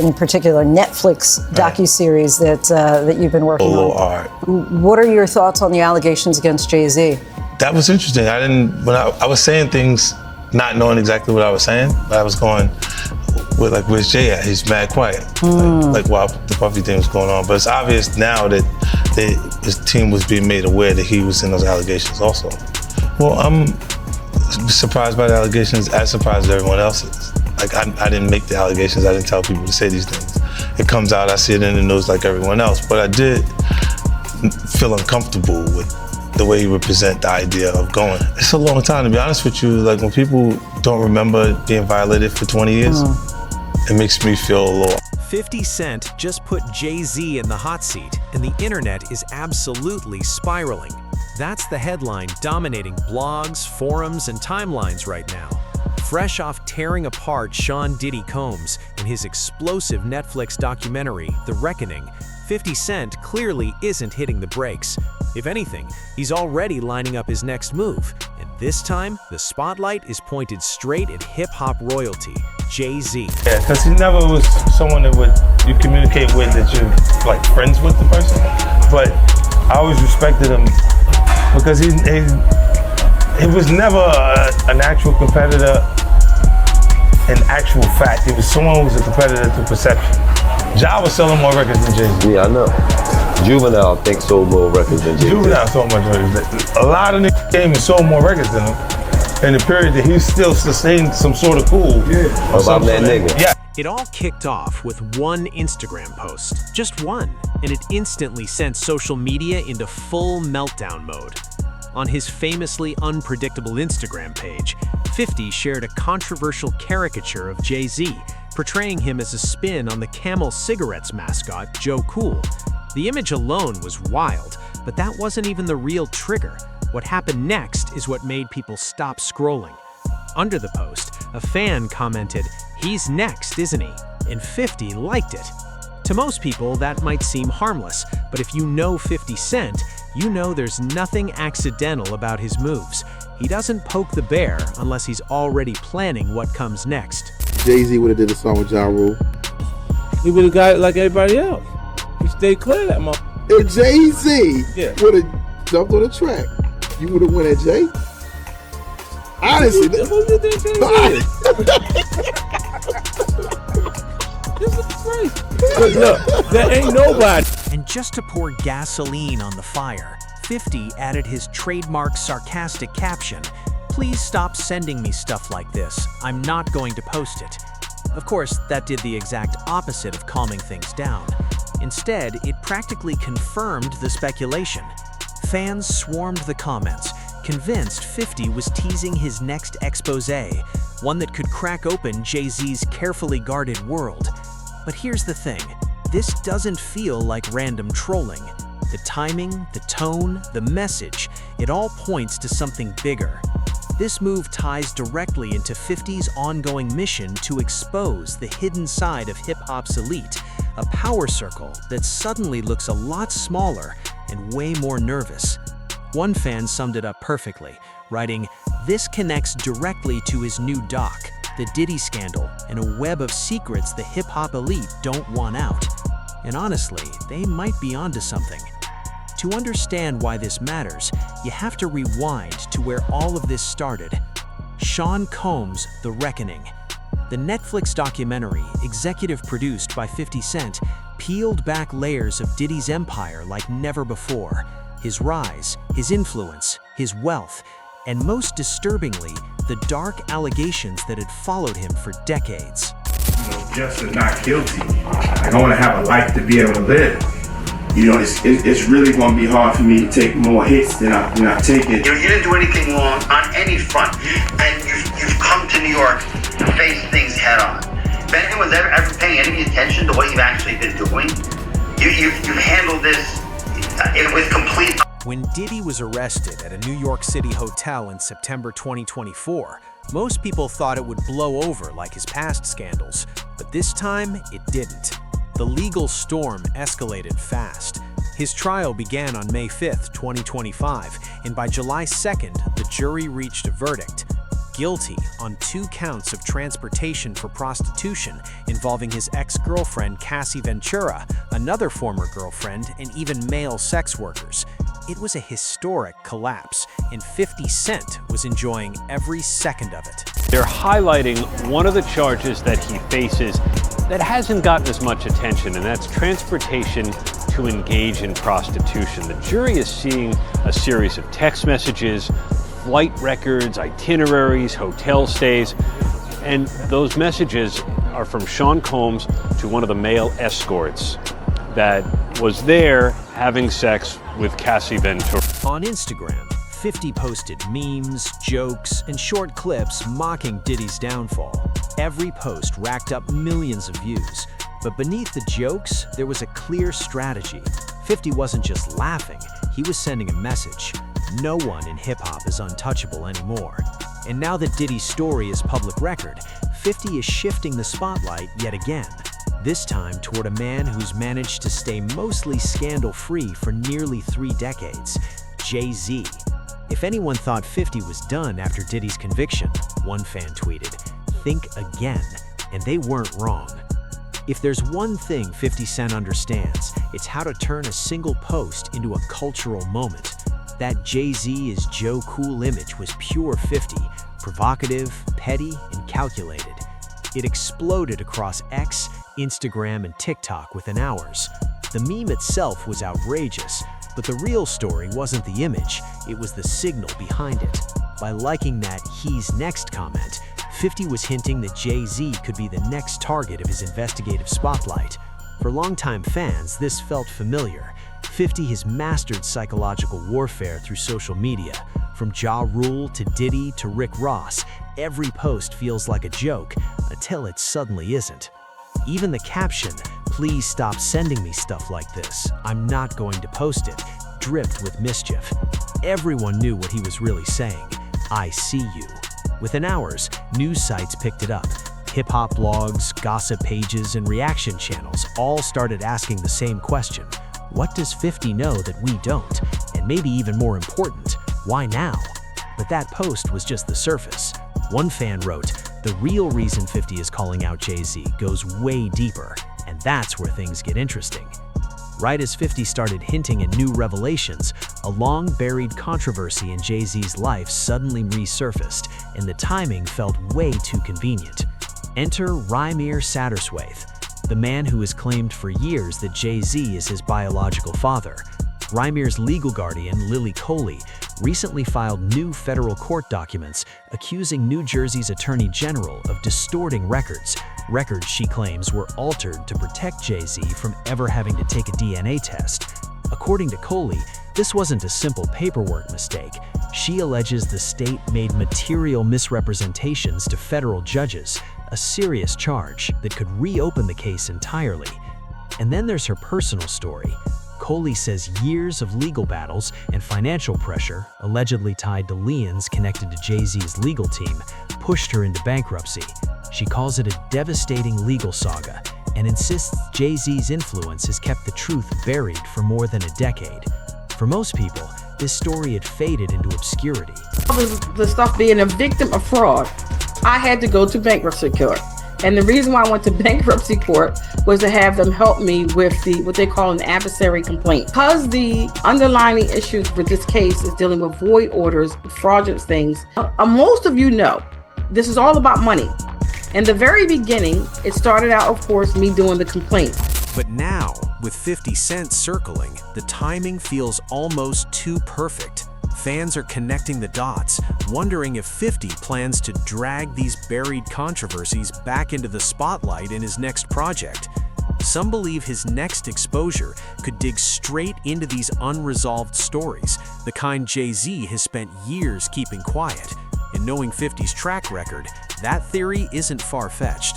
in particular Netflix docuseries that you've been working Solo on. art. What are your thoughts on the allegations against Jay-Z? That was interesting. When I was saying things, not knowing exactly what I was saying, but I was going with like, where's Jay at? He's mad quiet. Like while the Puffy thing was going on. But it's obvious now that his team was being made aware that he was in those allegations also. Well, I'm surprised by the allegations, as surprised as everyone else is. Like I didn't make the allegations, I didn't tell people to say these things. It comes out, I see it in the news like everyone else, but I did feel uncomfortable with the way you represent the idea of going. It's a long time, to be honest with you. Like when people don't remember being violated for 20 years, it makes me feel a little. 50 Cent just put Jay-Z in the hot seat, and the internet is absolutely spiraling. That's the headline dominating blogs, forums, and timelines right now. Fresh off tearing apart Sean Diddy Combs in his explosive Netflix documentary, The Reckoning, 50 Cent clearly isn't hitting the brakes. If anything, he's already lining up his next move. And this time, the spotlight is pointed straight at hip-hop royalty, Jay-Z. Yeah, because he never was someone that you communicate with that you're like friends with the person. But I always respected him because he was never an actual competitor in actual fact. He was someone who was a competitor through perception. Ja was selling more records than Jay-Z. Yeah, I know. Juvenile, I think, sold more records than Jay-Z. Juvenile sold much records. A lot of niggas came and sold more records than him in the period that he still sustained some sort of cool. Yeah. About that nigga. Yeah. It all kicked off with one Instagram post, just one, and it instantly sent social media into full meltdown mode. On his famously unpredictable Instagram page, 50 shared a controversial caricature of Jay-Z, portraying him as a spin on the Camel Cigarettes mascot, Joe Cool. The image alone was wild, but that wasn't even the real trigger. What happened next is what made people stop scrolling. Under the post, a fan commented, "He's next, isn't he?" And 50 liked it. To most people, that might seem harmless, but if you know 50 Cent, you know there's nothing accidental about his moves. He doesn't poke the bear unless he's already planning what comes next. Jay-Z would have did a song with Ja Rule. He would have got it like everybody else. He stayed clear of that motherfucker. If Jay-Z would have jumped on the track, you would have went at Jay? Honestly. Who you think Jay-Z is? This is crazy. But look, there ain't nobody. And just to pour gasoline on the fire, 50 added his trademark sarcastic caption, "Please stop sending me stuff like this. I'm not going to post it." Of course, that did the exact opposite of calming things down. Instead, it practically confirmed the speculation. Fans swarmed the comments, convinced 50 was teasing his next exposé, one that could crack open Jay-Z's carefully guarded world. But here's the thing, this doesn't feel like random trolling. The timing, the tone, the message, it all points to something bigger. This move ties directly into 50's ongoing mission to expose the hidden side of hip-hop's elite, a power circle that suddenly looks a lot smaller and way more nervous. One fan summed it up perfectly, writing, "This connects directly to his new doc, the Diddy scandal, and a web of secrets the hip-hop elite don't want out." And honestly, they might be onto something. To understand why this matters, you have to rewind to where all of this started. Sean Combs' The Reckoning. The Netflix documentary, executive produced by 50 Cent, peeled back layers of Diddy's empire like never before. His rise, his influence, his wealth, and most disturbingly, the dark allegations that had followed him for decades. Just and not guilty. Like, I want to have a life to be able to live. You know, it's really going to be hard for me to take more hits than I take it. You didn't do anything wrong on any front, and you've come to New York to face things head on. If anyone was ever paying any attention to what you've actually been doing, you've handled this with complete. When Diddy was arrested at a New York City hotel in September 2024, most people thought it would blow over like his past scandals, but this time it didn't. The legal storm escalated fast. His trial began on May 5th, 2025, and by July 2nd, the jury reached a verdict. guilty on 2 counts of transportation for prostitution involving his ex-girlfriend Cassie Ventura, another former girlfriend, and even male sex workers. It was a historic collapse, and 50 Cent was enjoying every second of it. They're highlighting one of the charges that he faces that hasn't gotten as much attention, and that's transportation to engage in prostitution. The jury is seeing a series of text messages, flight records, itineraries, hotel stays, and those messages are from Sean Combs to one of the male escorts that was there having sex with Cassie Ventura. On Instagram, 50 posted memes, jokes, and short clips mocking Diddy's downfall. Every post racked up millions of views, but beneath the jokes, there was a clear strategy. 50 wasn't just laughing, he was sending a message. No one in hip-hop is untouchable anymore. And now that Diddy's story is public record, 50 is shifting the spotlight yet again. This time toward a man who's managed to stay mostly scandal-free for nearly 3 decades, Jay-Z. If anyone thought 50 was done after Diddy's conviction, one fan tweeted, "Think again," and they weren't wrong. If there's one thing 50 Cent understands, it's how to turn a single post into a cultural moment. That Jay-Z is Joe Cool image was pure 50, provocative, petty, and calculated. It exploded across X, Instagram, and TikTok within hours. The meme itself was outrageous, but the real story wasn't the image, it was the signal behind it. By liking that "he's next" comment, 50 was hinting that Jay-Z could be the next target of his investigative spotlight. For longtime fans, this felt familiar. 50 has mastered psychological warfare through social media. From Ja Rule to Diddy to Rick Ross, every post feels like a joke until it suddenly isn't. Even the caption, "Please stop sending me stuff like this, I'm not going to post it," dripped with mischief. Everyone knew what he was really saying. "I see you." Within hours, news sites picked it up. Hip-hop blogs, gossip pages, and reaction channels all started asking the same question. What does 50 know that we don't? And maybe even more important, why now? But that post was just the surface. One fan wrote, "The real reason 50 is calling out Jay-Z goes way deeper, and that's where things get interesting." Right as 50 started hinting at new revelations, a long-buried controversy in Jay-Z's life suddenly resurfaced, and the timing felt way too convenient. Enter Rymir Satterswaith, the man who has claimed for years that Jay-Z is his biological father. Rymir's legal guardian, Lily Coley, recently filed new federal court documents accusing New Jersey's Attorney General of distorting records she claims were altered to protect Jay-Z from ever having to take a DNA test. According to Coley, this wasn't a simple paperwork mistake. She alleges the state made material misrepresentations to federal judges, a serious charge that could reopen the case entirely. And then there's her personal story. Coley says years of legal battles and financial pressure, allegedly tied to liens connected to Jay-Z's legal team, pushed her into bankruptcy. She calls it a devastating legal saga and insists Jay-Z's influence has kept the truth buried for more than a decade. For most people, this story had faded into obscurity. The stuff being a victim of fraud, I had to go to bankruptcy court. And the reason why I went to bankruptcy court was to have them help me with what they call an adversary complaint. Because the underlying issues with this case is dealing with void orders, fraudulent things. Most of you know, this is all about money. In the very beginning, it started out, of course, me doing the complaint. But now, with 50 Cent circling, the timing feels almost too perfect. Fans are connecting the dots, wondering if 50 plans to drag these buried controversies back into the spotlight in his next project. Some believe his next exposure could dig straight into these unresolved stories, the kind Jay-Z has spent years keeping quiet. And knowing 50's track record, that theory isn't far-fetched.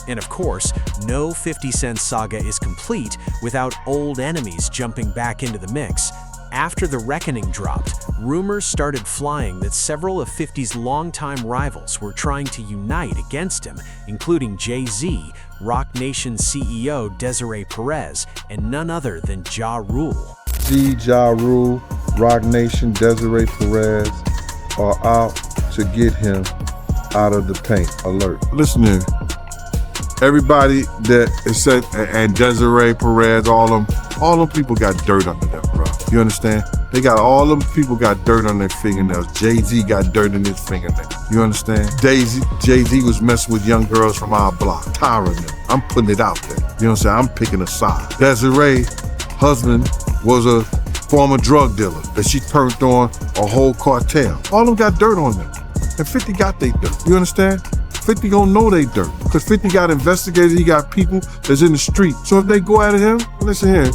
And of course, no 50 Cent saga is complete without old enemies jumping back into the mix. After The Reckoning dropped, rumors started flying that several of 50's longtime rivals were trying to unite against him, including Jay-Z, Roc Nation CEO Desiree Perez, and none other than Ja Rule. Ja Rule, Roc Nation, Desiree Perez are out to get him out of the paint. Alert. Listen to me. Everybody that is said, and Desiree Perez, all them people got dirt under them, bro. You understand? They got all them people got dirt on their fingernails. Jay-Z got dirt in his fingernails. You understand? Jay-Z was messing with young girls from our block, tiring them. I'm putting it out there. You know what I'm saying? I'm picking a side. Desiree, husband, was a former drug dealer that she turned on a whole cartel. All of them got dirt on them. And 50 got they dirt. You understand? 50 gonna know they dirt. Because 50 got investigators, he got people that's in the street. So if they go at him, listen here,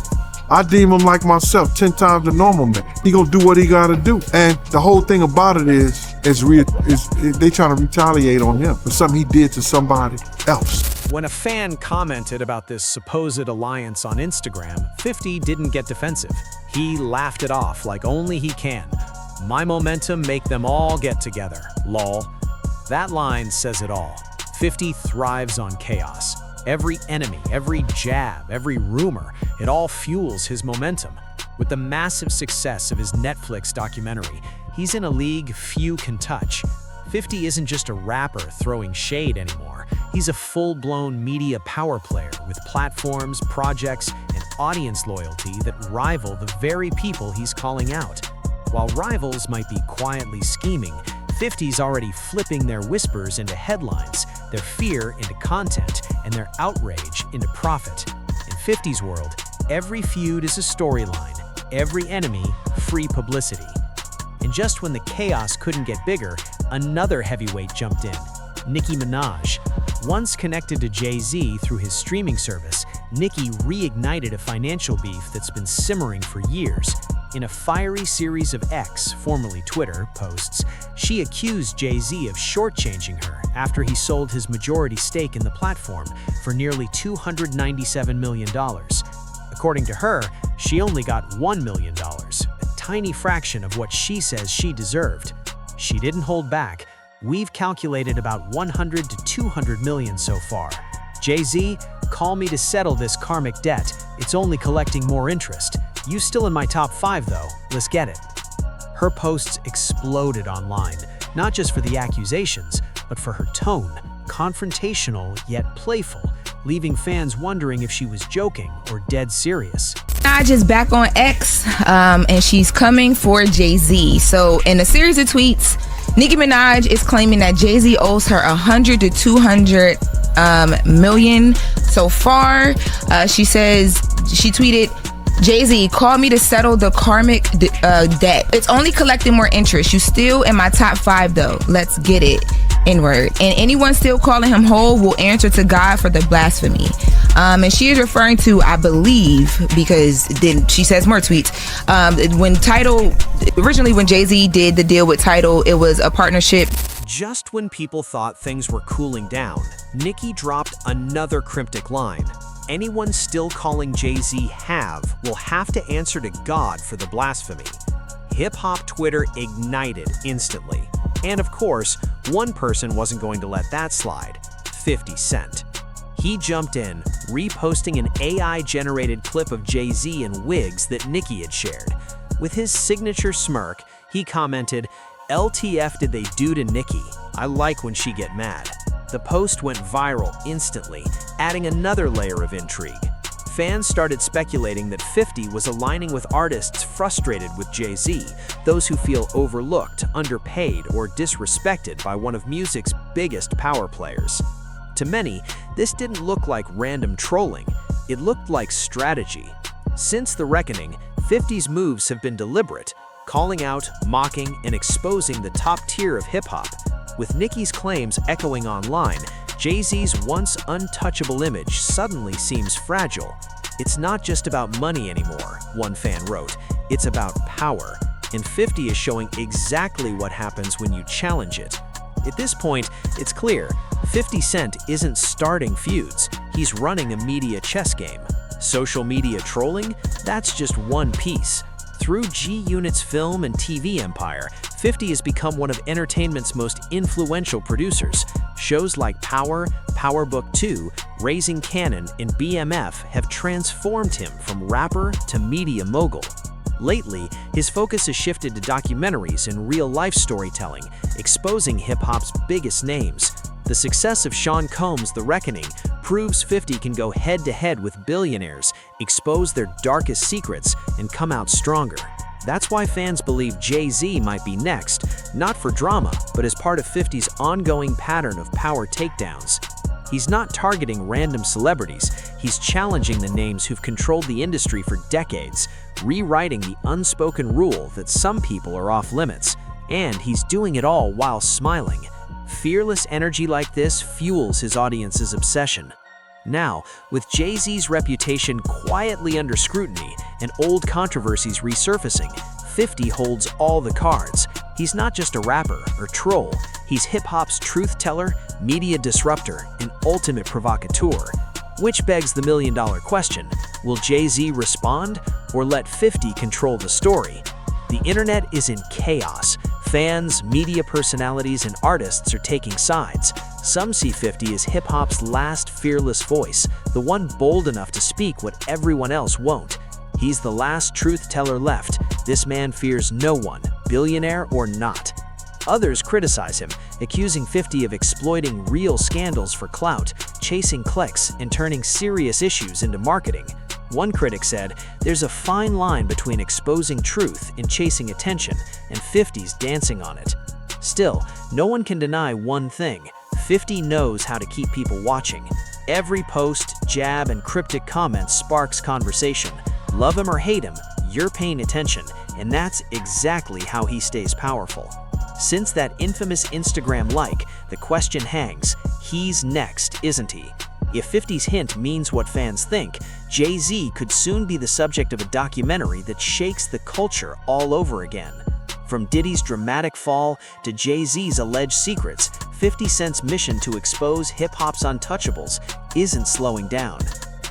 I deem him like myself 10 times the normal man. He gonna do what he gotta do. And the whole thing about it is they trying to retaliate on him for something he did to somebody else. When a fan commented about this supposed alliance on Instagram, 50 didn't get defensive. He laughed it off like only he can. My momentum make them all get together, lol. That line says it all. 50 thrives on chaos. Every enemy, every jab, every rumor, it all fuels his momentum. With the massive success of his Netflix documentary, he's in a league few can touch. 50 isn't just a rapper throwing shade anymore. He's a full-blown media power player with platforms, projects, and audience loyalty that rival the very people he's calling out. While rivals might be quietly scheming, 50's already flipping their whispers into headlines, their fear into content, and their outrage into profit. In 50's world, every feud is a storyline, every enemy, free publicity. And just when the chaos couldn't get bigger, another heavyweight jumped in, Nicki Minaj. Once connected to Jay-Z through his streaming service, Nicki reignited a financial beef that's been simmering for years. In a fiery series of X, formerly Twitter, posts, she accused Jay-Z of shortchanging her after he sold his majority stake in the platform for nearly $297 million. According to her, she only got $1 million, a tiny fraction of what she says she deserved. She didn't hold back. We've calculated about 100 to 200 million so far. Jay-Z, call me to settle this karmic debt. It's only collecting more interest. You still in my top 5 though, let's get it. Her posts exploded online, not just for the accusations, but for her tone, confrontational yet playful, leaving fans wondering if she was joking or dead serious. Minaj is back on X, and she's coming for Jay-Z. So in a series of tweets, Nicki Minaj is claiming that Jay-Z owes her 100 to 200 million so far. She tweeted, Jay-Z, call me to settle the karmic debt. It's only collecting more interest. You still in my top 5 though. Let's get it. N-word. And anyone still calling him whole will answer to God for the blasphemy. And she is referring to, I believe, because then she says more tweets. Originally when Jay-Z did the deal with Tidal, it was a partnership. Just when people thought things were cooling down, Nicki dropped another cryptic line. Anyone still calling Jay-Z will have to answer to God for the blasphemy. Hip-hop Twitter ignited instantly. And of course, one person wasn't going to let that slide, 50 Cent. He jumped in, reposting an AI-generated clip of Jay-Z in wigs that Nicki had shared. With his signature smirk, he commented, LTF did they do to Nicki? I like when she get mad. The post went viral instantly, adding another layer of intrigue. Fans started speculating that 50 was aligning with artists frustrated with Jay-Z, those who feel overlooked, underpaid, or disrespected by one of music's biggest power players. To many, this didn't look like random trolling, it looked like strategy. Since the reckoning, 50's moves have been deliberate, calling out, mocking, and exposing the top tier of hip-hop. With Nicki's claims echoing online, Jay-Z's once untouchable image suddenly seems fragile. It's not just about money anymore, one fan wrote. It's about power. And 50 is showing exactly what happens when you challenge it. At this point, it's clear, 50 Cent isn't starting feuds. He's running a media chess game. Social media trolling? That's just one piece. Through G-Unit's film and TV empire, 50 has become one of entertainment's most influential producers. Shows like Power, Power Book 2, Raising Cannon, and BMF have transformed him from rapper to media mogul. Lately, his focus has shifted to documentaries and real-life storytelling, exposing hip-hop's biggest names. The success of Sean Combs' The Reckoning proves 50 can go head-to-head with billionaires, expose their darkest secrets, and come out stronger. That's why fans believe Jay-Z might be next, not for drama, but as part of 50's ongoing pattern of power takedowns. He's not targeting random celebrities, he's challenging the names who've controlled the industry for decades, rewriting the unspoken rule that some people are off limits, and he's doing it all while smiling. Fearless energy like this fuels his audience's obsession. Now, with Jay-Z's reputation quietly under scrutiny and old controversies resurfacing, 50 holds all the cards. He's not just a rapper or troll, he's hip-hop's truth teller, media disruptor, and ultimate provocateur. Which begs the million-dollar question, will Jay-Z respond or let 50 control the story? The internet is in chaos. Fans, media personalities, and artists are taking sides. Some see 50 as hip-hop's last fearless voice, the one bold enough to speak what everyone else won't. He's the last truth teller left. This man fears no one, billionaire or not. Others criticize him, accusing 50 of exploiting real scandals for clout, chasing clicks, and turning serious issues into marketing. One critic said, "There's a fine line between exposing truth and chasing attention, and 50's dancing on it." Still, no one can deny one thing. 50 knows how to keep people watching. Every post, jab, and cryptic comment sparks conversation. Love him or hate him, you're paying attention, and that's exactly how he stays powerful. Since that infamous Instagram like, the question hangs, he's next, isn't he? If 50's hint means what fans think, Jay-Z could soon be the subject of a documentary that shakes the culture all over again. From Diddy's dramatic fall to Jay-Z's alleged secrets, 50 Cent's mission to expose hip-hop's untouchables isn't slowing down.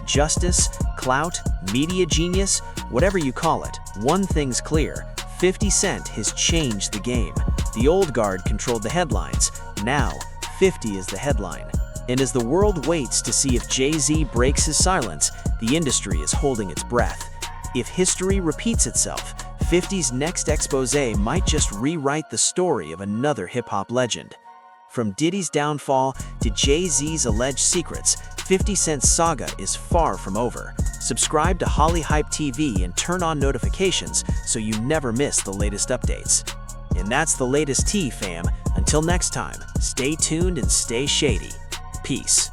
Justice, clout, media genius, whatever you call it, one thing's clear, 50 Cent has changed the game. The old guard controlled the headlines, now 50 is the headline. And as the world waits to see if Jay-Z breaks his silence, the industry is holding its breath. If history repeats itself, 50's next exposé might just rewrite the story of another hip-hop legend. From Diddy's downfall to Jay-Z's alleged secrets, 50 Cent's saga is far from over. Subscribe to Holly Hype TV and turn on notifications so you never miss the latest updates. And that's the latest tea, fam. Until next time, stay tuned and stay shady. Peace.